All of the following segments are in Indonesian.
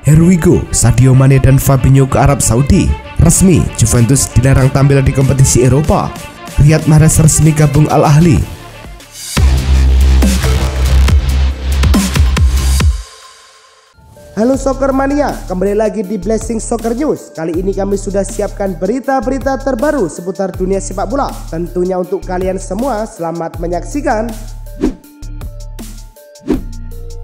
Here we go, Sadio Mane dan Fabinho ke Arab Saudi. Resmi, Juventus dilarang tampil di kompetisi Eropa. Riyad Mahrez resmi gabung Al Ahly. Halo Soccer Mania, kembali lagi di Blessing Soccer News. Kali ini kami sudah siapkan berita-berita terbaru seputar dunia sepak bola. Tentunya untuk kalian semua, selamat menyaksikan.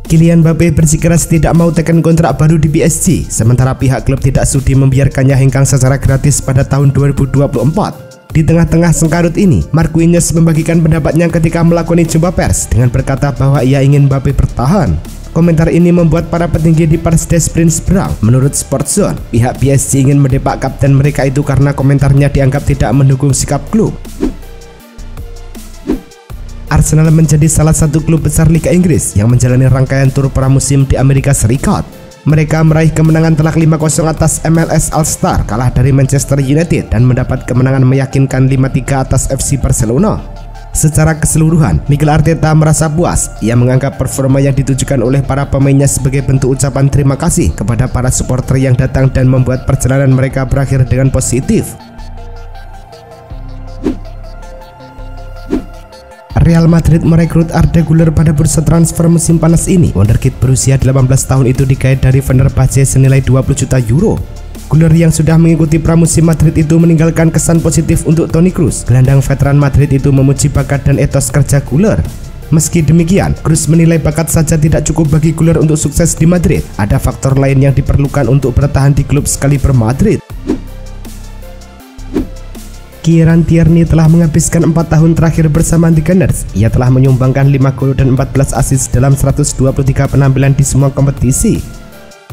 Kylian Mbappe bersikeras tidak mau tekan kontrak baru di PSG, sementara pihak klub tidak sudi membiarkannya hengkang secara gratis pada tahun 2024. Di tengah-tengah sengkarut ini, Marquinhos membagikan pendapatnya ketika melakoni jumpa pers dengan berkata bahwa ia ingin Mbappe bertahan. Komentar ini membuat para petinggi di Parc des Princes berang. Menurut Sportzone, pihak PSG ingin mendepak kapten mereka itu karena komentarnya dianggap tidak mendukung sikap klub. Arsenal menjadi salah satu klub besar Liga Inggris yang menjalani rangkaian tur pramusim di Amerika Serikat. Mereka meraih kemenangan telak 5-0 atas MLS All-Star, kalah dari Manchester United, dan mendapat kemenangan meyakinkan 5-3 atas FC Barcelona. Secara keseluruhan, Mikel Arteta merasa puas. Ia menganggap performa yang ditujukan oleh para pemainnya sebagai bentuk ucapan terima kasih kepada para supporter yang datang dan membuat perjalanan mereka berakhir dengan positif. Real Madrid merekrut Arda Güler pada bursa transfer musim panas ini. Wonderkid berusia 18 tahun itu digait dari Fenerbahce senilai 20 juta euro. Güler yang sudah mengikuti pramusim Madrid itu meninggalkan kesan positif untuk Toni Kroos. Gelandang veteran Madrid itu memuji bakat dan etos kerja Güler. Meski demikian, Kroos menilai bakat saja tidak cukup bagi Güler untuk sukses di Madrid. Ada faktor lain yang diperlukan untuk bertahan di klub sekaliber Madrid. Kieran Tierney telah menghabiskan 4 tahun terakhir bersama The Gunners. Ia telah menyumbangkan 5 gol dan 14 assist dalam 123 penampilan di semua kompetisi.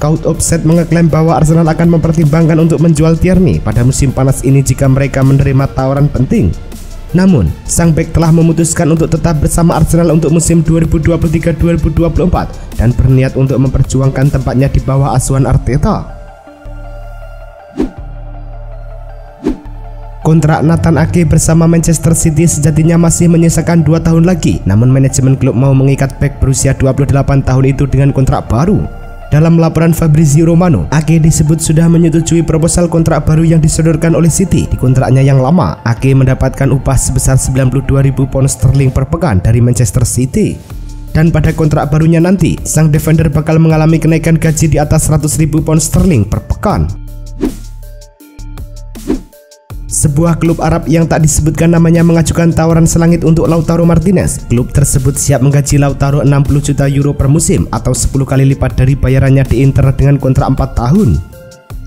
Count Offset mengeklaim bahwa Arsenal akan mempertimbangkan untuk menjual Tierney pada musim panas ini jika mereka menerima tawaran penting. Namun, sang bek telah memutuskan untuk tetap bersama Arsenal untuk musim 2023-2024 dan berniat untuk memperjuangkan tempatnya di bawah asuhan Arteta. Kontrak Nathan Ake bersama Manchester City sejatinya masih menyisakan 2 tahun lagi, namun manajemen klub mau mengikat bek berusia 28 tahun itu dengan kontrak baru. Dalam laporan Fabrizio Romano, Ake disebut sudah menyetujui proposal kontrak baru yang disodorkan oleh City. Di kontraknya yang lama, Ake mendapatkan upah sebesar 92.000 pound sterling per pekan dari Manchester City. Dan pada kontrak barunya nanti, sang defender bakal mengalami kenaikan gaji di atas 100.000 pound sterling per pekan. Sebuah klub Arab yang tak disebutkan namanya mengajukan tawaran selangit untuk Lautaro Martinez. Klub tersebut siap menggaji Lautaro 60 juta euro per musim atau 10 kali lipat dari bayarannya di Inter dengan kontrak 4 tahun.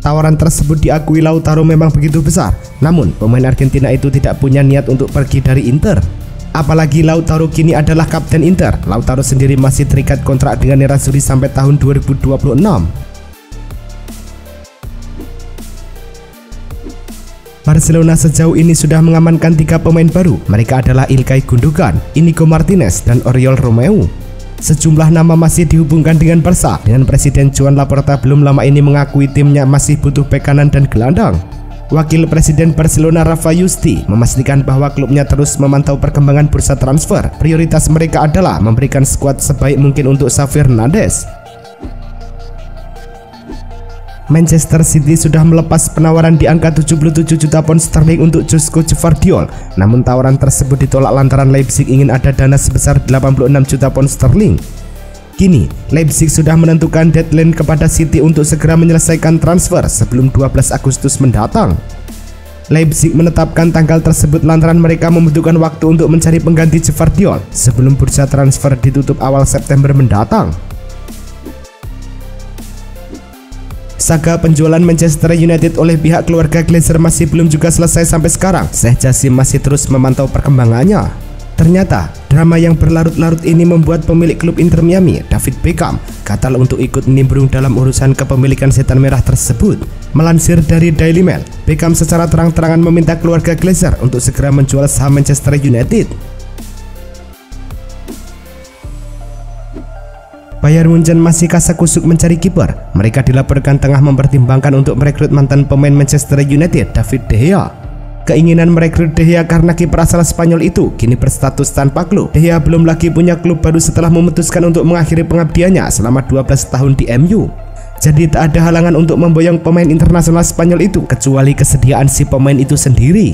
Tawaran tersebut diakui Lautaro memang begitu besar, namun pemain Argentina itu tidak punya niat untuk pergi dari Inter. Apalagi Lautaro kini adalah kapten Inter. Lautaro sendiri masih terikat kontrak dengan Nerazzurri sampai tahun 2026. Barcelona sejauh ini sudah mengamankan 3 pemain baru. Mereka adalah Ilkay Gundogan, Inigo Martinez, dan Oriol Romeu. Sejumlah nama masih dihubungkan dengan Barca, dengan Presiden Joan Laporta belum lama ini mengakui timnya masih butuh bek kanan dan gelandang. Wakil Presiden Barcelona Rafa Yusti memastikan bahwa klubnya terus memantau perkembangan bursa transfer. Prioritas mereka adalah memberikan skuad sebaik mungkin untuk Xavi Hernandez. Manchester City sudah melepas penawaran di angka 77 juta pound sterling untuk Joško Gvardiol. Namun tawaran tersebut ditolak lantaran Leipzig ingin ada dana sebesar 86 juta pound sterling. Kini, Leipzig sudah menentukan deadline kepada City untuk segera menyelesaikan transfer sebelum 12 Agustus mendatang. Leipzig menetapkan tanggal tersebut lantaran mereka membutuhkan waktu untuk mencari pengganti Gvardiol sebelum bursa transfer ditutup awal September mendatang. Saga penjualan Manchester United oleh pihak keluarga Glazer masih belum juga selesai sampai sekarang. Sheikh Jassim masih terus memantau perkembangannya. Ternyata, drama yang berlarut-larut ini membuat pemilik klub Inter Miami, David Beckham, gatal untuk ikut nimbrung dalam urusan kepemilikan setan merah tersebut. Melansir dari Daily Mail, Beckham secara terang-terangan meminta keluarga Glazer untuk segera menjual saham Manchester United. Bayern Munchen masih kasakusuk mencari kiper. Mereka dilaporkan tengah mempertimbangkan untuk merekrut mantan pemain Manchester United, David De Gea. Keinginan merekrut De Gea karena kiper asal Spanyol itu kini berstatus tanpa klub. De Gea belum lagi punya klub baru setelah memutuskan untuk mengakhiri pengabdiannya selama 12 tahun di MU. Jadi tak ada halangan untuk memboyong pemain internasional Spanyol itu kecuali kesediaan si pemain itu sendiri.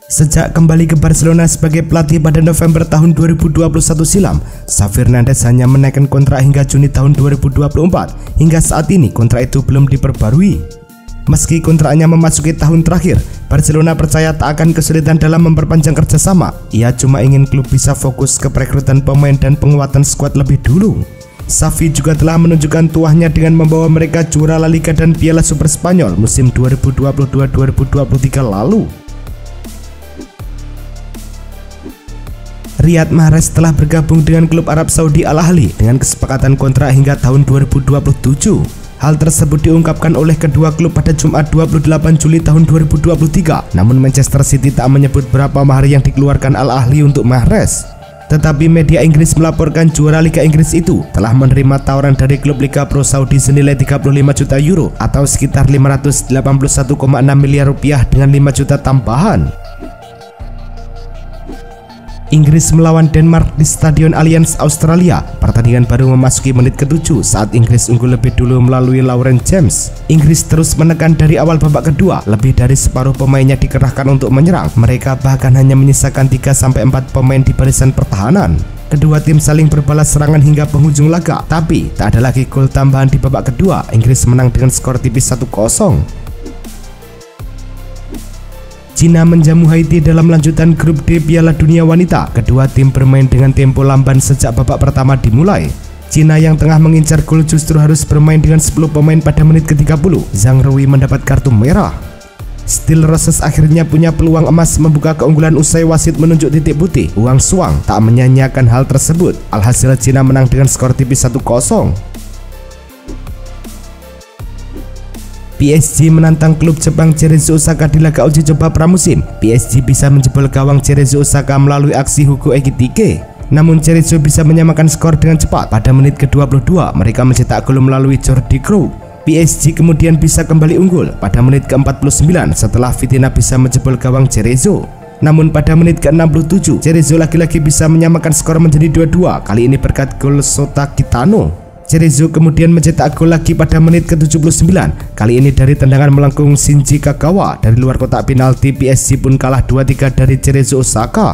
Sejak kembali ke Barcelona sebagai pelatih pada November tahun 2021 silam, Xavi Hernandez hanya menaikkan kontrak hingga Juni tahun 2024. Hingga saat ini kontrak itu belum diperbarui. Meski kontraknya memasuki tahun terakhir, Barcelona percaya tak akan kesulitan dalam memperpanjang kerjasama. Ia cuma ingin klub bisa fokus ke perekrutan pemain dan penguatan skuad lebih dulu. Xavi juga telah menunjukkan tuahnya dengan membawa mereka juara La Liga dan Piala Super Spanyol musim 2022-2023 lalu. Riyad Mahrez telah bergabung dengan klub Arab Saudi Al Ahly dengan kesepakatan kontrak hingga tahun 2027. Hal tersebut diungkapkan oleh kedua klub pada Jumat 28 Juli tahun 2023. Namun Manchester City tak menyebut berapa mahar yang dikeluarkan Al Ahly untuk Mahrez. Tetapi media Inggris melaporkan juara Liga Inggris itu telah menerima tawaran dari klub Liga Pro Saudi senilai 35 juta euro atau sekitar 581,6 miliar rupiah dengan 5 juta tambahan. Inggris melawan Denmark di Stadion Allianz Australia. Pertandingan baru memasuki menit ke-7 saat Inggris unggul lebih dulu melalui Lauren James. Inggris terus menekan dari awal babak kedua. Lebih dari separuh pemainnya dikerahkan untuk menyerang. Mereka bahkan hanya menyisakan 3-4 pemain di barisan pertahanan. Kedua tim saling berbalas serangan hingga penghujung laga. Tapi tak ada lagi gol tambahan di babak kedua. Inggris menang dengan skor tipis 1-0. Cina menjamu Haiti dalam lanjutan grup D Piala Dunia Wanita. Kedua tim bermain dengan tempo lamban sejak babak pertama dimulai. Cina yang tengah mengincar gol justru harus bermain dengan 10 pemain pada menit ke-30. Zhang Rui mendapat kartu merah. Steel Roses akhirnya punya peluang emas membuka keunggulan usai wasit menunjuk titik putih. Wang Shuang tak menyanyiakan hal tersebut. Alhasil Cina menang dengan skor tipis 1-0. PSG menantang klub Jepang Cerezo Osaka di laga uji coba pramusim. PSG bisa menjebol gawang Cerezo Osaka melalui aksi Hugo Ekitike. Namun Cerezo bisa menyamakan skor dengan cepat. Pada menit ke-22 mereka mencetak gol melalui Jordi Cruyff. PSG kemudian bisa kembali unggul pada menit ke-49 setelah Vitina bisa menjebol gawang Cerezo. Namun pada menit ke-67 Cerezo lagi-lagi bisa menyamakan skor menjadi 2-2, kali ini berkat gol Sota Kitano. Cerezo kemudian mencetak gol lagi pada menit ke-79, kali ini dari tendangan melengkung Shinji Kagawa dari luar kotak penalti. PSG pun kalah 2-3 dari Cerezo Osaka.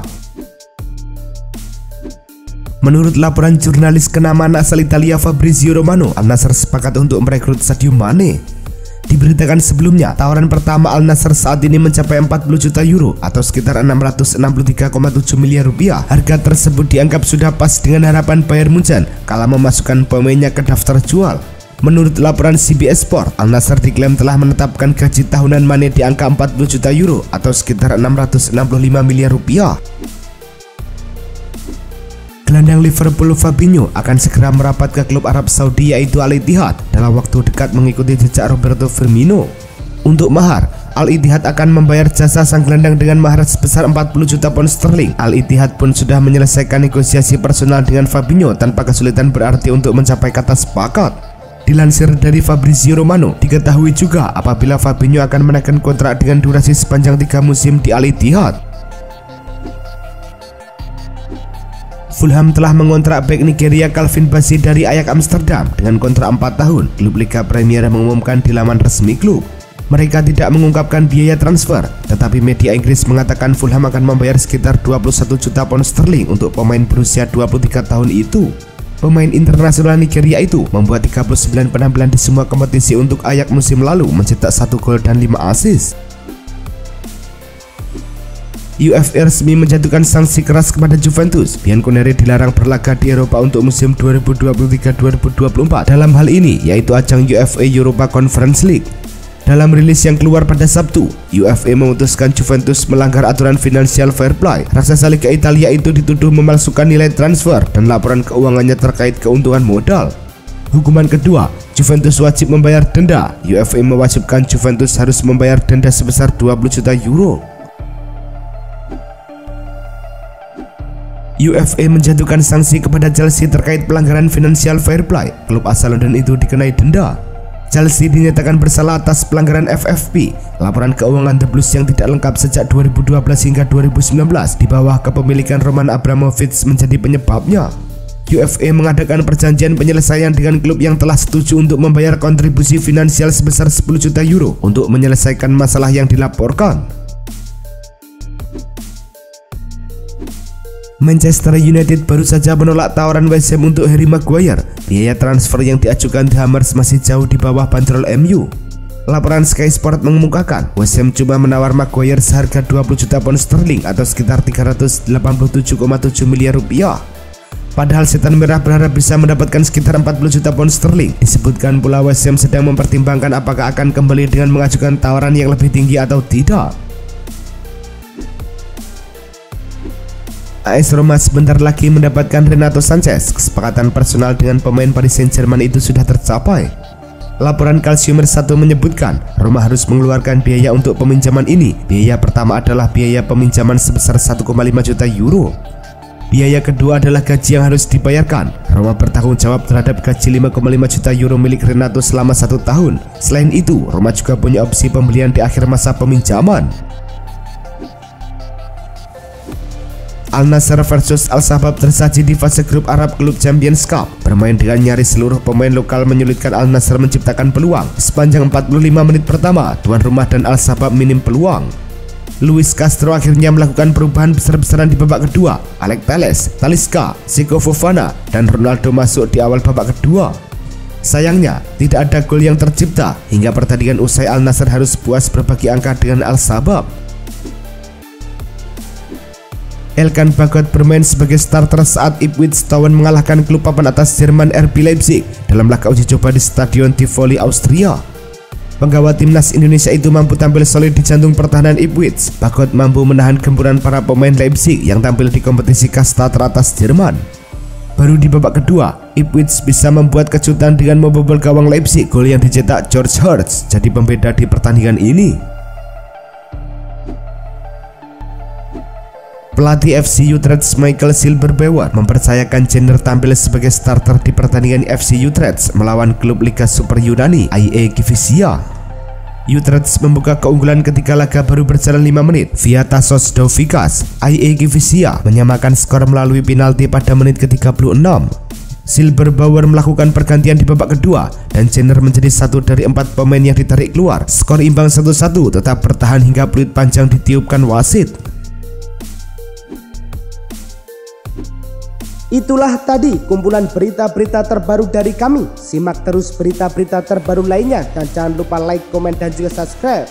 Menurut laporan jurnalis kenamaan asal Italia Fabrizio Romano, Al Nassr sepakat untuk merekrut Sadio Mane. Diberitakan sebelumnya, tawaran pertama Al Nassr saat ini mencapai 40 juta euro atau sekitar 663,7 miliar rupiah. Harga tersebut dianggap sudah pas dengan harapan Bayern Munchen kala memasukkan pemainnya ke daftar jual. Menurut laporan CBS Sport, Al Nassr diklaim telah menetapkan gaji tahunan Mane di angka 40 juta euro atau sekitar 665 miliar rupiah. Gelandang Liverpool Fabinho akan segera merapat ke klub Arab Saudi yaitu Al Ittihad dalam waktu dekat mengikuti jejak Roberto Firmino. Untuk mahar, Al Ittihad akan membayar jasa sang gelandang dengan mahar sebesar 40 juta pound sterling. Al Ittihad pun sudah menyelesaikan negosiasi personal dengan Fabinho tanpa kesulitan berarti untuk mencapai kata sepakat. Dilansir dari Fabrizio Romano, diketahui juga apabila Fabinho akan menaikkan kontrak dengan durasi sepanjang 3 musim di Al Ittihad. Fulham telah mengontrak bek Nigeria Calvin Bassey dari Ajax Amsterdam dengan kontrak 4 tahun. Klub Liga Premier mengumumkan di laman resmi klub. Mereka tidak mengungkapkan biaya transfer, tetapi media Inggris mengatakan Fulham akan membayar sekitar 21 juta pound sterling untuk pemain berusia 23 tahun itu. Pemain internasional Nigeria itu membuat 39 penampilan di semua kompetisi untuk Ajax musim lalu, mencetak 1 gol dan 5 assist. UEFA resmi menjatuhkan sanksi keras kepada Juventus. Bianconeri dilarang berlaga di Eropa untuk musim 2023-2024 dalam hal ini yaitu ajang UEFA Europa Conference League. Dalam rilis yang keluar pada Sabtu, UEFA memutuskan Juventus melanggar aturan financial fair play. Raksasa Liga Italia itu dituduh memalsukan nilai transfer dan laporan keuangannya terkait keuntungan modal. Hukuman kedua, Juventus wajib membayar denda. UEFA mewajibkan Juventus harus membayar denda sebesar 20 juta euro. UEFA menjatuhkan sanksi kepada Chelsea terkait pelanggaran financial fair play. Klub asal London itu dikenai denda. Chelsea dinyatakan bersalah atas pelanggaran FFP, laporan keuangan The Blues yang tidak lengkap sejak 2012 hingga 2019 di bawah kepemilikan Roman Abramovich menjadi penyebabnya. UFA mengadakan perjanjian penyelesaian dengan klub yang telah setuju untuk membayar kontribusi finansial sebesar 10 juta euro untuk menyelesaikan masalah yang dilaporkan. Manchester United baru saja menolak tawaran West Ham untuk Harry Maguire. Biaya transfer yang diajukan The Hammers masih jauh di bawah bandrol MU. Laporan Sky Sport mengemukakan West Ham coba menawar Maguire seharga 20 juta pound sterling atau sekitar 387,7 miliar rupiah. Padahal Setan Merah berharap bisa mendapatkan sekitar 40 juta pound sterling. Disebutkan pula West Ham sedang mempertimbangkan apakah akan kembali dengan mengajukan tawaran yang lebih tinggi atau tidak. AS Roma sebentar lagi mendapatkan Renato Sanchez. Kesepakatan personal dengan pemain Paris Saint-Germain itu sudah tercapai. Laporan Calciomer 1 menyebutkan Roma harus mengeluarkan biaya untuk peminjaman ini. Biaya pertama adalah biaya peminjaman sebesar 1,5 juta euro. Biaya kedua adalah gaji yang harus dibayarkan. Roma bertanggung jawab terhadap gaji 5,5 juta euro milik Renato selama 1 tahun. Selain itu, Roma juga punya opsi pembelian di akhir masa peminjaman. Al Nassr versus Al Shabab tersaji di fase grup Arab Club Champions Cup. Bermain dengan nyaris seluruh pemain lokal menyulitkan Al Nassr menciptakan peluang. Sepanjang 45 menit pertama, tuan rumah dan Al Shabab minim peluang. Luis Castro akhirnya melakukan perubahan besar-besaran di babak kedua. Alex Telles, Talisca, Seko Fofana, dan Ronaldo masuk di awal babak kedua. Sayangnya, tidak ada gol yang tercipta hingga pertandingan usai. Al Nassr harus puas berbagi angka dengan Al Shabab. Elkan Bagot bermain sebagai starter saat Ipswich Town mengalahkan klub papan atas Jerman RB Leipzig dalam laga uji coba di Stadion Tivoli, Austria. Penggawa timnas Indonesia itu mampu tampil solid di jantung pertahanan Ipswich. Bagot mampu menahan gempuran para pemain Leipzig yang tampil di kompetisi kasta teratas Jerman. Baru di babak kedua, Ipswich bisa membuat kejutan dengan membobol gawang Leipzig. Gol yang dicetak George Hurst jadi pembeda di pertandingan ini. Pelatih FC Utrecht Michael Silberbauer mempercayakan Jenner tampil sebagai starter di pertandingan FC Utrecht melawan klub Liga Super Yunani AEK Visia. Utrecht membuka keunggulan ketika laga baru berjalan 5 menit via Tassos Douvikas. AEK Visia menyamakan skor melalui penalti pada menit ke-36. Silberbauer melakukan pergantian di babak kedua dan Jenner menjadi satu dari 4 pemain yang ditarik keluar. Skor imbang 1-1 tetap bertahan hingga peluit panjang ditiupkan wasit. Itulah tadi kumpulan berita-berita terbaru dari kami. Simak terus berita-berita terbaru lainnya dan jangan lupa like, komen, dan juga subscribe.